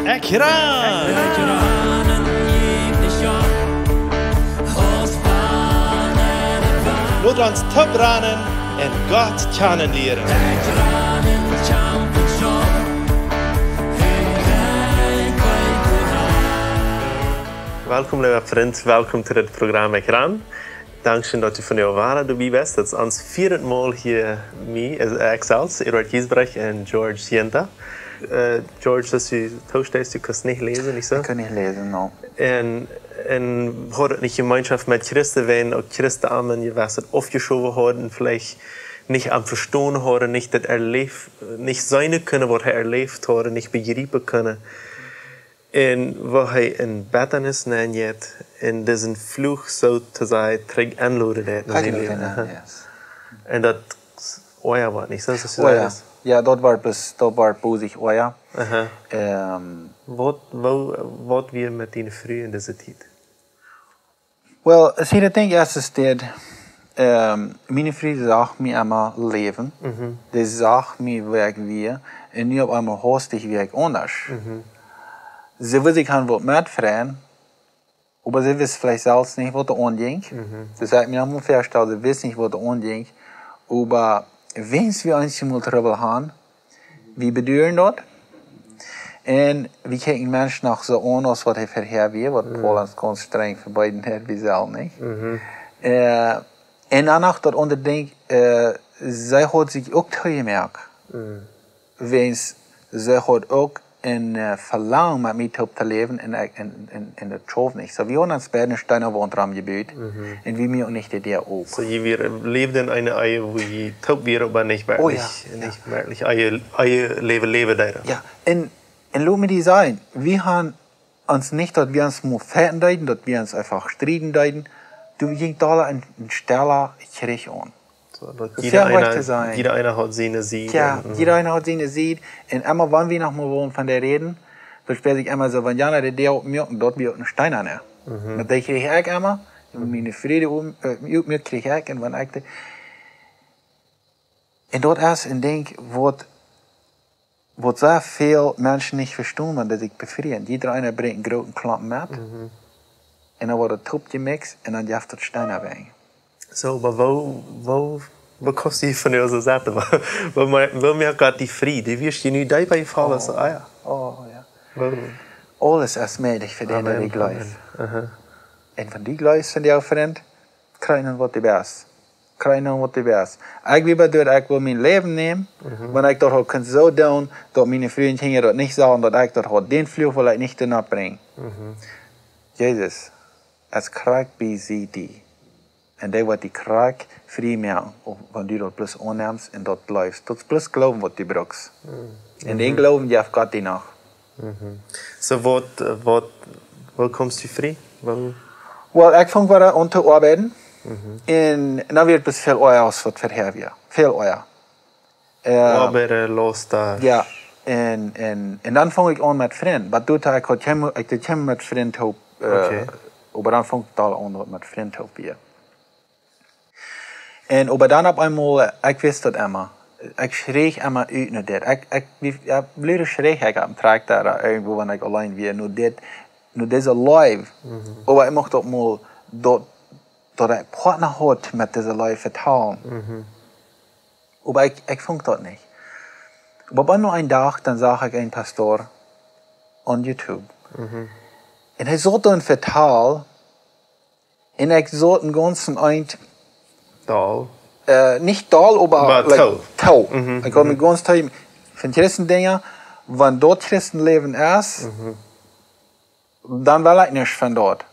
Ekjran! Laat ons te branen en God kennenleren. Welkom lieve vriend, welkom zu dit Programm ekjran. Dankeschön, dass du von dir waren dabei bist. Das ist uns viertes Mal hier mit ich selbst, Eduard Giesbrecht und George Guenther. George, dass du toestehst, du kannst nicht lesen, nicht so? Ich kann nicht lesen, no. En hadden niet Gemeinschaft met Christen, wenn auch Christen amen, je was het aufgeschoben hadden, vielleicht nicht am Verstehen hadden, nicht das nicht sein können, was er erlebt hadden, nicht begreifen können. En wat hij in Bettenis nennt, in diesen Fluch sozusagen terug aanladen deed. En dat oja was niet, zoals je zei. Ja, dat was bozig oja. Wat weer met die vrouw in deze tijd? Well, zie je, ik denk eerst is dat mijn vrouw zag me einmal leven. Die zag me wie ik weer. En nu op einmal hastig wie ik anders. Sie wissen kann was mitfragen, aber sie wissen vielleicht selbst nicht, was da anging. Das sagt mir am Verstehen, sie wissen nicht, was da anging. Aber wenn wir uns mal darüber haben, wir bedauern das. Und wir kijken Menschen nach so an, als was er vorher war, was Paul ganz streng für beiden hat, wie selbst nicht. Und danach das andere Ding, sie hat sich auch gemerkt, wenn sie hat auch en verlangen met mij op te leven en dat schoof niet. So, wir haben uns beide einen Steinerwohnraum gebaut und wir mir auch nicht der auch. So, ihr lebt in einer Ehe, wo ihr taub wäre, aber nicht wirklich, nicht wirklich Ehe leben da. Ja, und lass mir die sagen, wir haben uns nicht, dass wir uns nur fetten deuten, dass wir uns einfach streiten deuten. Du ging da ein Steller Krieg an. Jeder einer hat seine Sied. Ja, jeder einer hat seine Sied. Und immer, wenn wir noch mal von der reden, versperrt sich immer so, wenn Jana der auch mir und dort wird ein Stein an. Und da kriege ich immer, und meine Friede mir kriege ich, und wenn ich und dort ist ein Ding, was sehr viele Menschen nicht verstehen, wenn sie sich befrieren. Jeder einer bringt einen großen Klumpen mit, und dann wird er top gemixt, und dann darf das Stein weg. So, aber wo kommst du von dieser Seite? Wo mir gerade die Friede? Wie wirst du nicht dabei fallen? So, ja. Oh, ja. Alles ist möglich für den, die glauben. Und wenn die glauben, sind die auch Freund, keinen was die best. Keinen was die best. Ich will mein Leben nehmen, wenn ich das kann so tun, dass meine Freunde das nicht sagen, dass ich das den Fluch vielleicht nicht abbringen. Jesus, es kriegt bei sie die. En dat wordt die kraak vrij meer, wanneer du dat plus aanneemt en dat blijft. Dat is plus geloven wat die brooks. En die geloven, die heeft God die nog. So, wo kommst du vrij? Wel, ik vond wel aan te arbeiden. En dan werd het veel oor als wat verheer weer. Veel oor. Arbeiden, los daar. Ja, en dan vond ik aan met vrienden. Maar toen ik had met vrienden op. Maar dan vond ik al aan met vrienden op weer. En aber dann op einmal, ich wist dat immer. Ich schreeg immer uit naar dit. Ik bleef schreeg ik op track daar irgendwo, wanneer ik alleen weer. Nu deze live. Aber ik mocht ook mal dat ik partner had met deze live vertalen. Aber ik vond dat niet. Aber dann noch einen Tag, dann sah ich einen Pastor on YouTube. Und er sollte ein Vertal. Und ich sollte einen ganzen Eind. Dal? Nicht Dal, aber Tau. Ich habe mich ganz toll von Christen-Dingen, wenn dort Christen leben ist, dann will ich nicht von dort.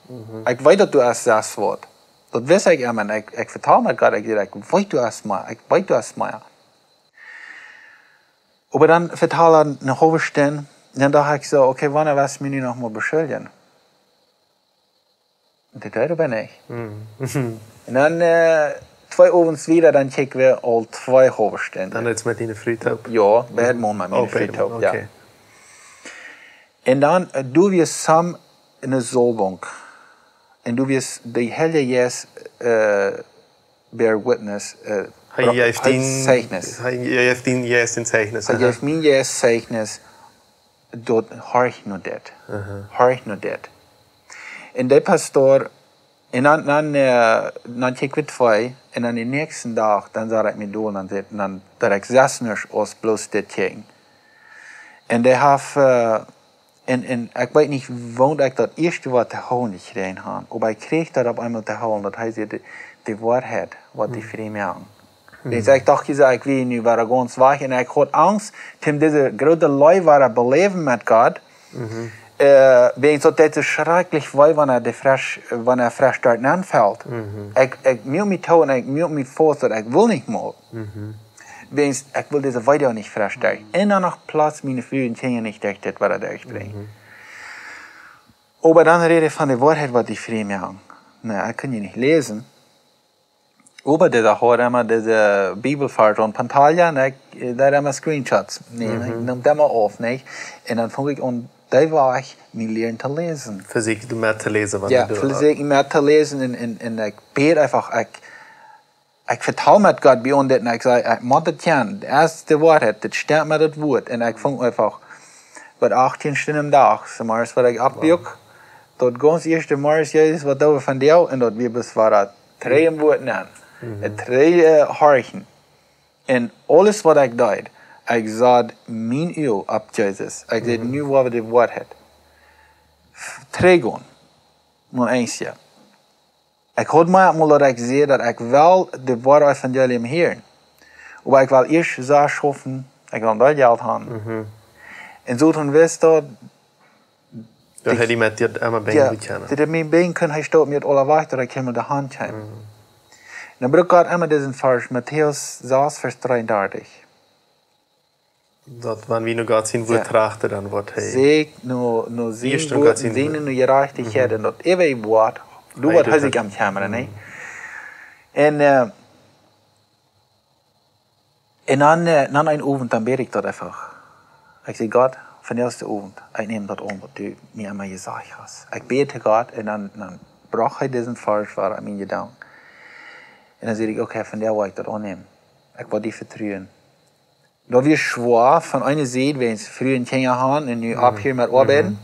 Ich weiß, dass du erst das Wort. Das weiß ich immer. Ich vertraue mir gerade, ich weiß du erst mal. Aber dann vertraue ich eine halbe Stunde, dann dachte ich so, okay, wann wirst du mich noch mal beschuldigen? Und das bin ich. Und dann 2 Abends wieder, dann checken wir all 2 halbe Stunden. Dann jetzt mit deiner Frühtaub? Ja, beide Mal mit meiner Frühtaub, ja. Und dann, du wirst zusammen in der Salbung. Und du wirst die hele Jes bear witness. Hij heeft Zeichniss. Hij heeft die Jes in Zeichniss. Hij heeft mijn Jes Zeichniss. dort hoor ik nog dit. Hoor ik nog dit. En de pastoor, en dan kijk ik twee, en dan de nächste dag, dan zat ik me door, dan dat ik 6 uur als bloos dit ging. En die heeft, en ik weet niet, woont ik dat eerste wat te houden gekregen had. Maar ik kreeg dat op eenmaal te houden, dat hij zei, de waarheid, wat die vreemd aan. Dus ik dacht, ik weet nu waar ik ons weg, en ik had angst, om deze grote lui waar beleven met God, wegens dat dit schrikkelijk was, wanneer frisch start aanvalt. Ik moet me houden, ik moet me voorstellen, ik wil niet meer. Wegens, ik wil deze video niet frisch starten. En dan nog plaats mijn vrienden tegen niet echt dit wat ik uitbreng. Maar dan reden van de waarheid wat die vreemd aan. Nou, ik kan je niet lezen. Maar deze hoor maar deze bibelvers rond Pantalja, en daar hebben screenshots. Nee, ik neem dat maar op, nee. En dan vond ik on die weg me leren te lezen. Verzeker du meer te lezen wat ja, je doet. verzeker meer te lezen en ik bid einfach, ik vertrouw met God bij dit en ik zei, ik moet het kennen. Dat is de waarheid, dat stemt met het woord. En ik vond einfach, wat 18 stunden am dag, maar wat ik opbieuk, dat ganz eerste morgens Jezus wat over van jou, en dat we bezwaren 3 woorden aan. 3 harten. En alles wat ik deed, ik zat mijn oog op Jezus. Ik zei, nu wat we de waarheid. 3 gaan, maar eens ja. Ik had mij maar dat ik zei dat ik wel de waarheid van jullie hem heren. Maar ik wil eerst zo schaffen, ik wil dat geld hebben. En zo toen wist dat. Dat hij die met je allemaal benen moet kennen. Ja, dat mijn benen kunnen, hij stoot met alle wacht, dat ik hem de hand heb. Dan bruk ik immer diesen vers, Matthäus 6, vers 33. Dat wanneer we nog gaat zien, wordt trachten, dan wordt hij. Zeek, no zien, no gerechtigheid, en dat eeuwig woord. Du wat hij zich aan camera, nee. En dan een avond, dan bid ik dat even. Ik zeg, God, van de eerste avond, ik neem dat om, wat du mir immer gesagt hast. Ik bid te God, en dan brach hij diesen vers voor aan mijn gedanken. En dan zeg ik, oké, van der wil ik dat aannemen. Ik wil die vertrouwen. Dat weer zwaar van een zijde, we eens vroeger in Kenia gaan en nu op hier met arbeiden.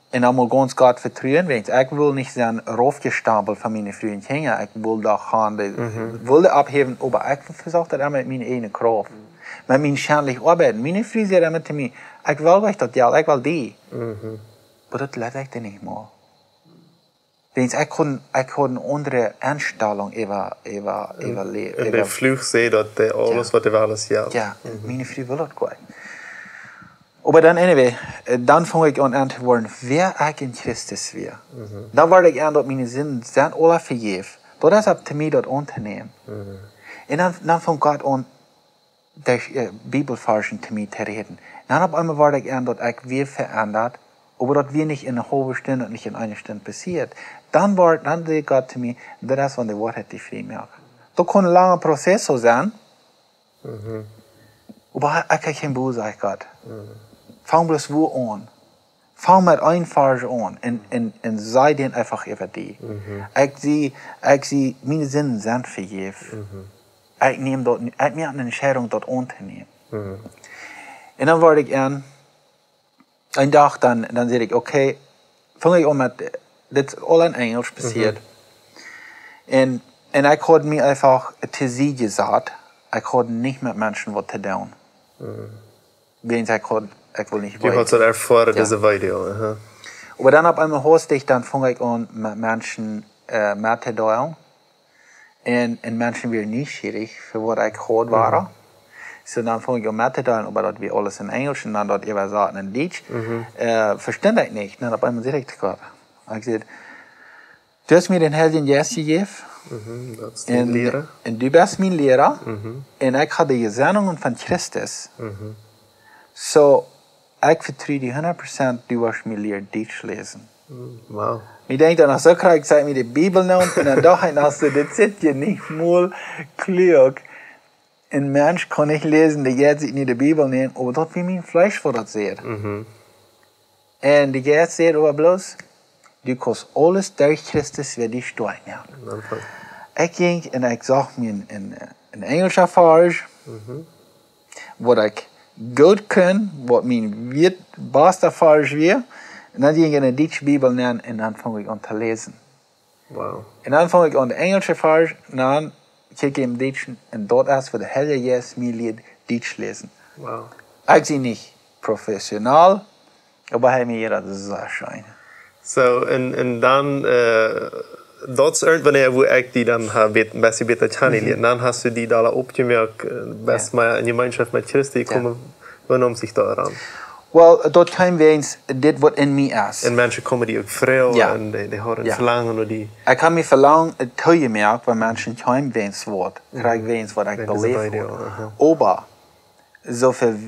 En dan moet ons God vertrouwen, want ik wil niet zijn roofgestapeld van mijn vrienden in Kenia. Ik wil dat gaan, wilde opheffen, maar ik verzorg dat met mijn eigen kracht. Met mijn schadelijk arbeid. Mijn vrienden zeggen immer te mij, ik wil weg dat geld, ik wil die. Maar dat let ik er niet meer. Want ik had een andere instelling over leven. En de vlucht zei dat alles wat er was geld. Ja, mijn vrienden wil dat kwijt. Maar dan anyway, dan vond ik aan te worden, wer ik in Christus weer. Dan word ik aan dat mijn zin zijn alle vergeef. Dat is op te mij dat aan te nemen. En dan vond God aan de Bibelversen te mij te reden. Dan op einmal word ik aan dat ik weer veranderd, maar dat weer niet in een halve stunde en niet in een stunde passiert. Dan zei God te mij, dat is van de waarheid die vrij maakt. Dat kon een lange proces zo zijn. Maar ik heb geen boos uit God. Fang bloß wo aan. Fang met een vers aan. En zei den einfach over die. Ik zie, mijn zinnen zijn vergeef. Ik maak een entscheidung dat aan te nemen. En dan word ik aan. Een dag dan zeg ik, oké, vang ik aan met, dit is al in Engels passiert. En ik had me einfach te zien gezegd, ik had niet met mensen wat te doen. Want ik wil niet weten. Je had dat ervaren, deze video. Maar dan op einmal host ik, dan vang ik aan met mensen met te doen. En mensen weer nieuwsgierig voor wat ik gehoord waren. So dan vang ik aan met te doen, maar dat we alles in Engels en dan dat je zaten in Duits. Verstand ik niet. Dan op einmal zeg ik te God. Ik zeg, du hast mir den Heiligen Geist gegeven. Dat is de leraar. En du bist mijn leraar. En ik had de gezendingen van Christus. So, ik vertrouw die 100% du was mijn leer Duits lezen. Wow. Ik denk dan, zo krijg ik zei, de Bibel noemen. En dan dacht ik, also, dit zit je niet mooi klug. Een mens kan niet lezen, die gaat zich niet de Bibel nemen. Maar dat wie mijn vlees voor dat zegt. En die gaat zegt, maar bloos. Du kost alles door Christus weer die steun. Ik ging en ik zag me een Engelse vers, waar ik goed kan, wat mijn weet, beste falsch weer. En dan ging ik een Duitse Bibel nemen en dan vang ik aan te lezen. Wow. En dan vang ik aan de Engelse vers, en dan kijk ik in Duits en dat is voor de hele jaar mijn leer Duits lezen. Wow. Ik zie niet professioneel, maar hij mir dat is zo schijn. So, en dan, dat is wanneer wo ik die dan best beter kennenlernen. Dan hast du die da opgemerkt, best mal in Gemeinschaft mit Christi kommen, warum sich daran? Wel, dat kan weens dit wat in mij is. En mensen komen die ook vrij en die hebben een verlangen. Of die... Ik kan me verlangen, het toegemerkt, waar mensen kan weens wordt. Krijg weens wat ik beleef word. Maar,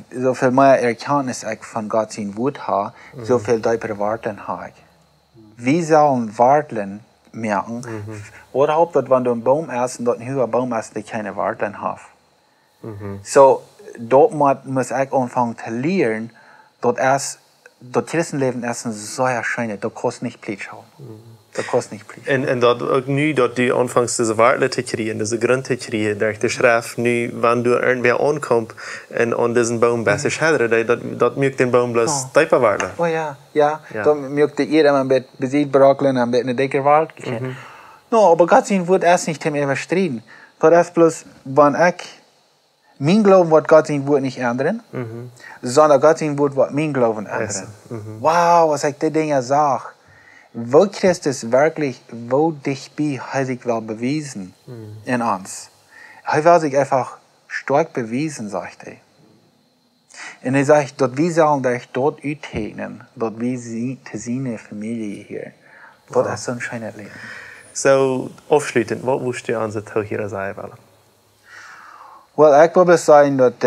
zoveel meer erkennis ik van God zijn woord heb, zoveel dieper waarden heb ik. Wie zullen waarden merken? Wat hoopt dat wanneer een boom is en dat een hoge boom is, die keine waarden heeft. So, dat moet ik aanvangen te leren. Dat Christenleven is een zeer schijne, dat kost niet plezier. Dat kost niet plezier. En dat ook nu, dat die aanvangs deze waarden te krijgen, deze grond te krijgen, door de schrift, nu, wanneer er weer aankomt en aan deze boom best schilderen, dat maakt den boom bloos dieper waarde. Oh ja. Dat maakt de eer een beetje bezit brokkelen en een beetje een dikker waarde. No, maar God zijn woord is niet te overstrijden. Dat is bloos, wanneer ik mijn Glauben wordt Gott zijn woord niet ändern, sondern Gott zijn woord wordt mijn Glauben ändern. Wow, als ik die dingen zag. Wo Christus wirklich, wo dichtbij hij zich wel bewezen in ons. Hij wil zich einfach stark bewezen, zegt hij. En hij zegt, dat wij zullen dich dort uittekenen, dat wij te zijn familie hier. Dat is zo'n schönes leven. So, afsluitend, wat moest je aan de Tochira zeggen willen? Wel, ik wil zeggen dat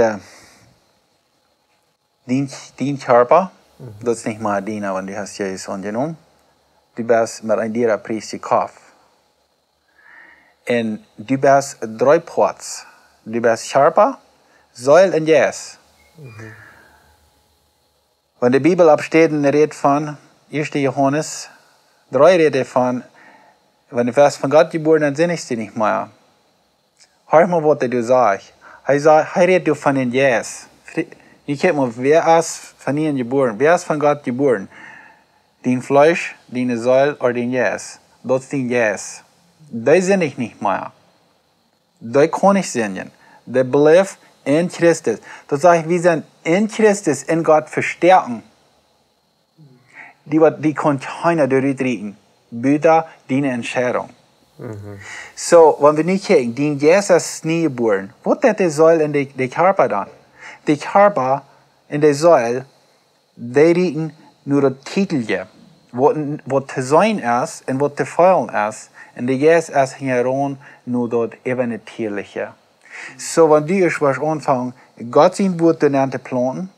die körper, dat is niet maar die, want die hast Jezus aangenomen. Du bist met een dierenprijs gekocht. En du bist drie plaats. Du bist körper, Seele en Geist. Want de Bibel absteht redt van, 1. Johannes 3 redt van, wenn du wirst von Gott geboren, dann sinnst du nicht mehr. Hör mal, was du sagst. Hij redt van een Geist. Je kijkt maar, wer ist von ihnen geboren? Wer ist von Gott geboren? Dein Fleisch, deine Seele oder dein Geist? Das ist dein Geist. Die sind ich nicht mehr. Die kann ich sehen. Die bleibt in Christus. Das heißt, wir sind in Christus, in Gott verstärken. Die kann keiner durchdrehen. Bitte deine Entscheidung. So, wenn wir nicht kijken, dein Geist ist nie geboren. Was ist die Seele in die Körper dann? Die Körper in der Seele, die richten nur das Titelje, was zu sein ist und was zu feiern ist. Und der Geist ist hieran nur das Eventierliche. So, wenn du erst anfangen, Gott sein Wort zu planten,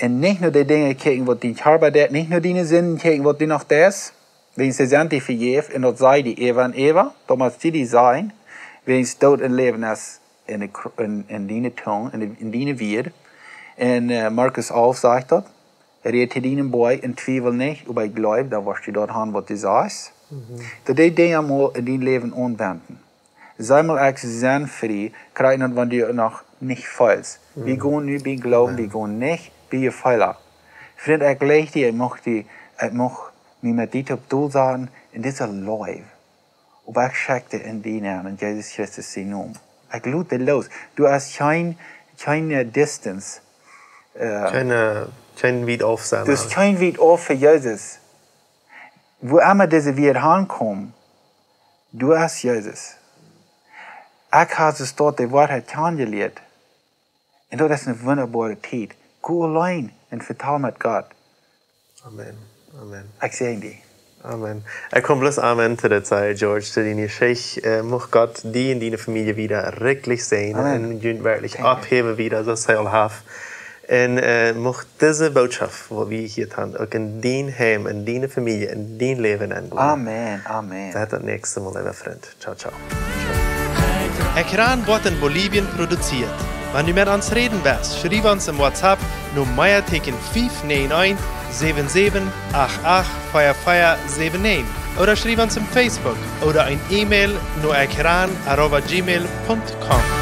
und nicht nur die Dinge kijken, was dein Körper tut, nicht nur deine Sinnen kijken, was du noch tust, wenn sie sind die vergeben, und das sei die Eva, da muss die sein, wenn es dort ein Leben ist, in deine Tongue, in deine Wied. Und Markus 11 sagt das, redet deinen Boy in Zweifel nicht, aber ich glaube, da wirst du dort haben, was du sagst. Dat die Dinge mal in dein Leben anwenden. Sei mal echt sinnfrei, kriegen, wenn du noch nicht fehlst. Wir gehen nicht bei Glauben, wir gehen nicht bei Fehler. Vriend, ich leg dir, ich mag mir mit dir op doel sagen, in dieser Life. Aber ich schackte in die Namen, in Jesus Christus sein Namen. Ich lade dir los. Du hast keine Distance. Kein weit auf sein. Du hast kein weit auf für Jesus. Wo immer diese wir ankommen, du hast Jesus. Ich habe es dort die Wahrheit kennengelernt. Und das ist eine wunderbare Zeit. Geh allein und vertraue mit Gott. Amen. Amen. Ich sehe dich. Amen. Ich komme bloß Amen zu der Zeit, George, zu deiner Schicht. Mag Gott die in deine Familie wieder wirklich sehen und wirklich abheben wieder, so soll haben. Und mag diese Botschaft, die wir hier haben, auch in dein Heim, in deine Familie, in dein Leben angehen. Amen. Amen. Das nächste Mal, lieber Freund. Ciao, ciao. Ekjran wird in Bolivien produziert. Wenn du mit uns reden willst, schreib uns im WhatsApp nur Meierteken 591 7788 4479 oder schreib uns im Facebook oder ein E-Mail nur ekjran@gmail.com.